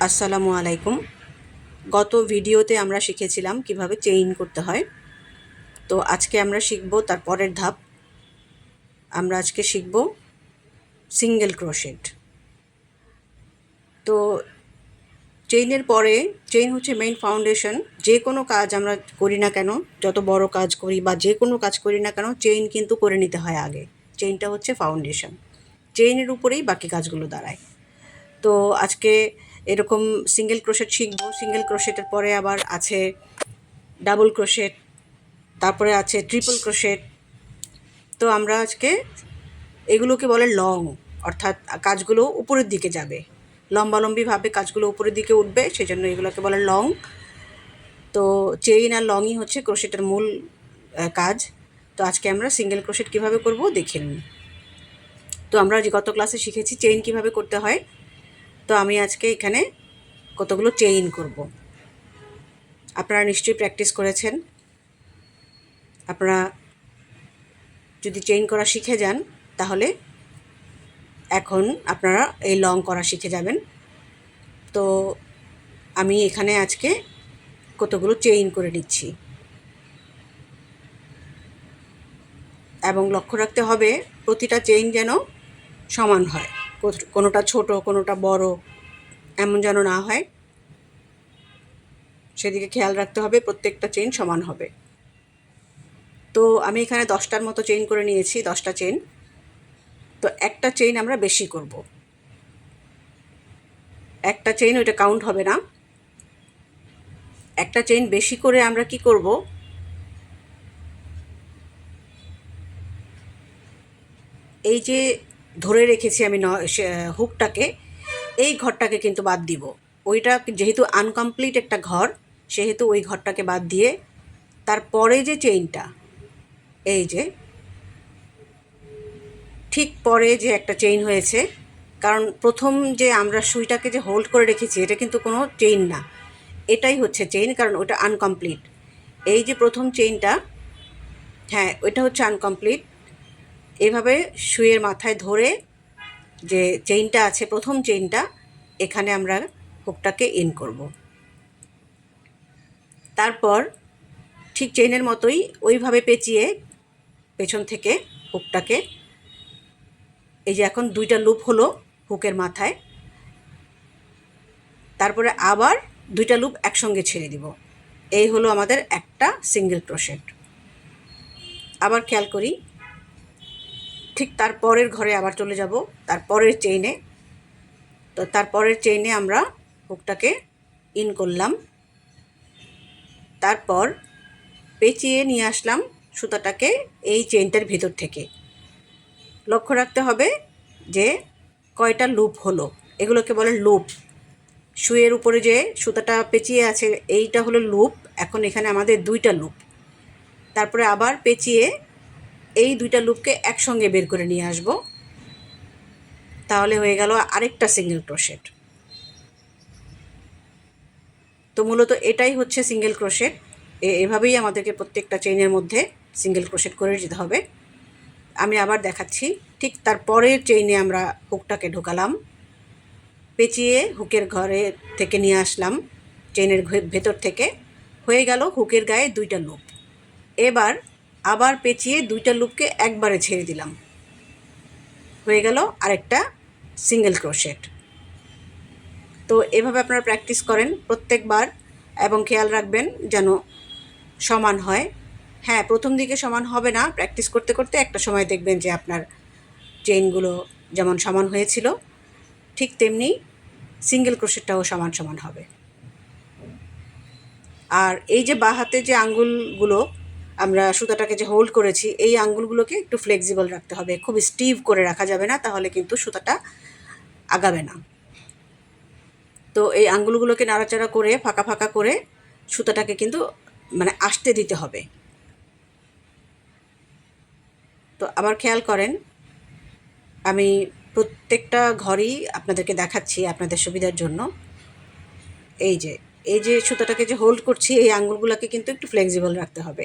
আসসালামু আলাইকুম। গত ভিডিওতে আমরা শিখেছিলাম কিভাবে চেইন করতে হয়। তো আজকে আমরা শিখব তার পরের ধাপ। আমরা আজকে শিখব সিঙ্গেল ক্রোশেট। তো চেইনের পরে চেইন হচ্ছে মেইন ফাউন্ডেশন। যে কোনো কাজ আমরা করি না কেন, যত বড় কাজ করি বা যে কোনো কাজ করি না কেন, চেইন কিন্তু করে নিতে হয় আগে। চেইনটা হচ্ছে ফাউন্ডেশন। চেইনের উপরেই বাকি কাজগুলো দাঁড়ায়। তো আজকে এরকম সিঙ্গেল ক্রোশেট শিখব। সিঙ্গেল ক্রোশেটের পরে আবার আছে ডাবল ক্রোশেট, তারপরে আছে ট্রিপল ক্রোশেট। তো আমরা আজকে এগুলোকে বলে লং, অর্থাৎ কাজগুলো উপরের দিকে যাবে, লম্বালম্বিভাবে কাজগুলো উপরের দিকে উঠবে, সেজন্য এগুলোকে বলে লং। তো চেইন আর লংই হচ্ছে ক্রোশেটের মূল কাজ। তো আজকে আমরা সিঙ্গেল ক্রোশেট কীভাবে করব দেখে নিন। তো আমরা যে গত ক্লাসে শিখেছি চেইন কিভাবে করতে হয়। তো আমি আজকে এখানে কতগুলো চেইন করব। আপনারা নিশ্চয়ই প্র্যাকটিস করেছেন। আপনারা যদি চেইন করা শিখে যান তাহলে এখন আপনারা এই লং করা শিখে যাবেন। তো আমি এখানে আজকে কতগুলো চেইন করে নিচ্ছি, এবং লক্ষ্য রাখতে হবে প্রতিটা চেইন যেন সমান হয়, কোনোটা ছোট কোনোটা বড় এমন যেন না হয়, সেদিকে খেয়াল রাখতে হবে। প্রত্যেকটা চেইন সমান হবে। তো আমি এখানে 10টার মতো চেইন করে নিয়েছি, 10টা চেইন। তো একটা চেইন আমরা বেশি করব, একটা চেইন ওইটা কাউন্ট হবে না। একটা চেইন বেশি করে আমরা কি করব, এই যে ধরে রেখেছি আমি হুকটাকে, এই ঘরটাকে কিন্তু বাদ দিব। ওইটা যেহেতু আনকমপ্লিট একটা ঘর, সেহেতু ওই ঘরটাকে বাদ দিয়ে তারপরে যে চেইনটা, এই যে ঠিক পরে যে একটা চেইন হয়েছে, কারণ প্রথম যে আমরা সুইটাকে যে হোল্ড করে রেখেছি এটা কিন্তু কোনো চেইন না, এটাই হচ্ছে চেইন, কারণ ওটা আনকমপ্লিট। এই যে প্রথম চেইনটা, হ্যাঁ ওইটা হচ্ছে আনকমপ্লিট। এভাবে সুইয়ের মাথায় ধরে যে চেইনটা আছে, প্রথম চেইনটা, এখানে আমরা হুকটাকে ইন করব। তারপর ঠিক চেইনের মতোই ওইভাবে পেঁচিয়ে পেছন থেকে হুকটাকে, এই যে এখন 2টা লুপ হলো হুকের মাথায়, তারপরে আবার 2টা লুপ একসঙ্গে ছেড়ে দিব। এই হলো আমাদের একটা সিঙ্গেল ক্রোশেট। আবার খেয়াল করি, ঠিক তারপরের ঘরে আবার চলে যাব, তারপরের চেইনে। তো তারপরের চেইনে আমরা হুকটাকে ইন করলাম, তারপর পেঁচিয়ে নিয়ে আসলাম সুতাটাকে এই চেইনটার ভিতর থেকে। লক্ষ্য রাখতে হবে যে কয়টা লুপ হলো, এগুলোকে বলে লুপ। সুইয়ের উপরে যে সুতাটা পেঁচিয়ে আছে এইটা হলো লুপ। এখন এখানে আমাদের 2টা লুপ, তারপরে আবার পেঁচিয়ে এই 2টা লুপকে একসঙ্গে বের করে নিয়ে আসব, তাহলে হয়ে গেল আরেকটা সিঙ্গেল ক্রোশেট। তো মূলত এটাই হচ্ছে সিঙ্গেল ক্রোশেট। এভাবেই আমাদেরকে প্রত্যেকটা চেইনের মধ্যে সিঙ্গেল ক্রোশেট করে যেতে হবে। আমি আবার দেখাচ্ছি। ঠিক তার পরের চেইনে আমরা হুকটাকে ঢোকালাম, পেঁচিয়ে হুকের ঘরে থেকে নিয়ে আসলাম চেইনের ভেতর থেকে, হয়ে গেল হুকের গায়ে 2টা লুপ। এবার আবার পেঁচিয়ে 2টা লুপকে একবারে ছেড়ে দিলাম, হয়ে গেল আরেকটা সিঙ্গেল ক্রোশেট। তো এভাবে আপনারা প্র্যাকটিস করেন প্রত্যেকবার, এবং খেয়াল রাখবেন যেন সমান হয়। হ্যাঁ, প্রথম দিকে সমান হবে না, প্র্যাকটিস করতে করতে একটা সময় দেখবেন যে আপনার চেইনগুলো যেমন সমান হয়েছিল ঠিক তেমনি সিঙ্গেল ক্রোশেটটাও সমান সমান হবে। আর এই যে বাঁ হাতে যে আঙ্গুলগুলো আমরা সুতাটাকে যে হোল্ড করেছি, এই আঙ্গুলগুলোকে একটু ফ্লেক্সিবল রাখতে হবে, খুব স্টিভ করে রাখা যাবে না, তাহলে কিন্তু সুতাটা আগাবে না। তো এই আঙ্গুলগুলোকে নাড়াচাড়া করে ফাঁকা ফাঁকা করে সুতাটাকে কিন্তু মানে আস্তে দিতে হবে। তো আবার খেয়াল করেন, আমি প্রত্যেকটা ঘরই আপনাদেরকে দেখাচ্ছি আপনাদের সুবিধার জন্য। এই যে সুতাটাকে যে হোল্ড করছি, এই আঙ্গুলগুলোকে কিন্তু একটু ফ্লেক্সিবল রাখতে হবে,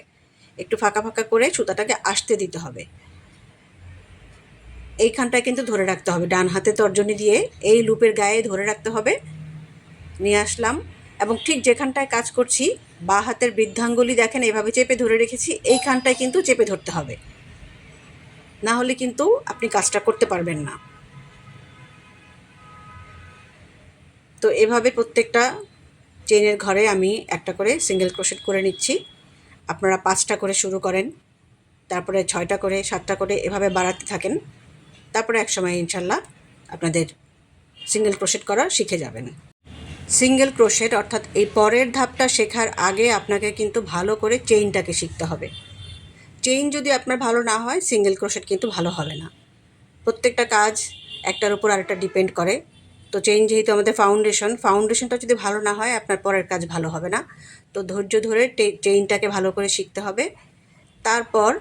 একটু ফাঁকা ফাঁকা করে সুতাটাকে আস্তে দিতে হবে। এইখানটায় কিন্তু ধরে রাখতে হবে, ডান হাতে তর্জনী দিয়ে এই লুপের গায়ে ধরে রাখতে হবে, নিয়ে আসলাম এবং ঠিক যেখানটায় কাজ করছি বাঁ হাতের বৃদ্ধাঙ্গুলি দেখেন এভাবে চেপে ধরে রেখেছি, এইখানটায় কিন্তু চেপে ধরতে হবে, না হলে কিন্তু আপনি কাজটা করতে পারবেন না। তো এভাবে প্রত্যেকটা চেইনের ঘরে আমি একটা করে সিঙ্গেল ক্রোশেট করে নিচ্ছি। আপনারা 5টা করে শুরু করেন, তারপরে 6টা করে, 7টা করে এভাবে বাড়াতে থাকেন। তারপরে একসময় ইনশাল্লাহ আপনাদের সিঙ্গেল ক্রোশেট করা শিখে যাবেন। সিঙ্গেল ক্রোশেট অর্থাৎ এই পরের ধাপটা শেখার আগে আপনাকে কিন্তু ভালো করে চেইনটাকে শিখতে হবে। চেইন যদি আপনার ভালো না হয় সিঙ্গেল ক্রোশেট কিন্তু ভালো হবে না। প্রত্যেকটা কাজ একটার উপর আরেকটা ডিপেন্ড করে। তো চেইন যেহেতু আমাদের ফাউন্ডেশনটা যদি ভালো না হয় আপনার পরের কাজ ভালো হবে না। তো ধৈর্য ধরে চেইনটাকে ভালো করে শিখতে হবে। তারপর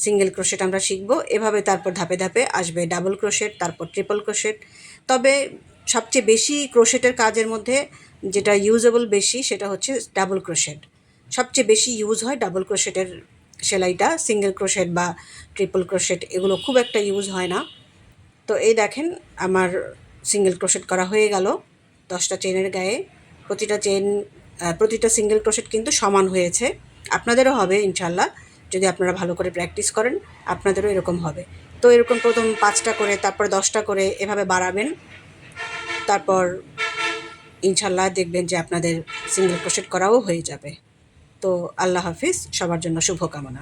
সিঙ্গেল ক্রোশেট আমরা শিখব। এভাবে তারপর ধাপে ধাপে আসবে ডাবল ক্রোশেট, তারপর ট্রিপল ক্রোশেট। তবে সবচেয়ে বেশি ক্রোশেটের কাজের মধ্যে যেটা ইউজেবল বেশি সেটা হচ্ছে ডাবল ক্রোশেট। সবচেয়ে বেশি ইউজ হয় ডাবল ক্রোশেটের সেলাইটা, সিঙ্গেল ক্রোশেট বা ট্রিপল ক্রোশেট এগুলো খুব একটা ইউজ হয় না। তো এই দেখেন আমার সিঙ্গেল ক্রোশেট করা হয়ে গেল 10টা চেনের গায়ে। প্রতিটা সিঙ্গেল ক্রোশেট কিন্তু সমান হয়েছে। আপনাদেরও হবে ইনশাল্লাহ, যদি আপনারা ভালো করে প্র্যাকটিস করেন আপনাদেরও এরকম হবে। তো এরকম প্রথম 5টা করে, তারপর 10টা করে এভাবে বাড়াবেন। তারপর ইনশাল্লাহ দেখবেন যে আপনাদের সিঙ্গেল ক্রোশেট করাও হয়ে যাবে। তো আল্লাহ হাফিজ, সবার জন্য শুভকামনা।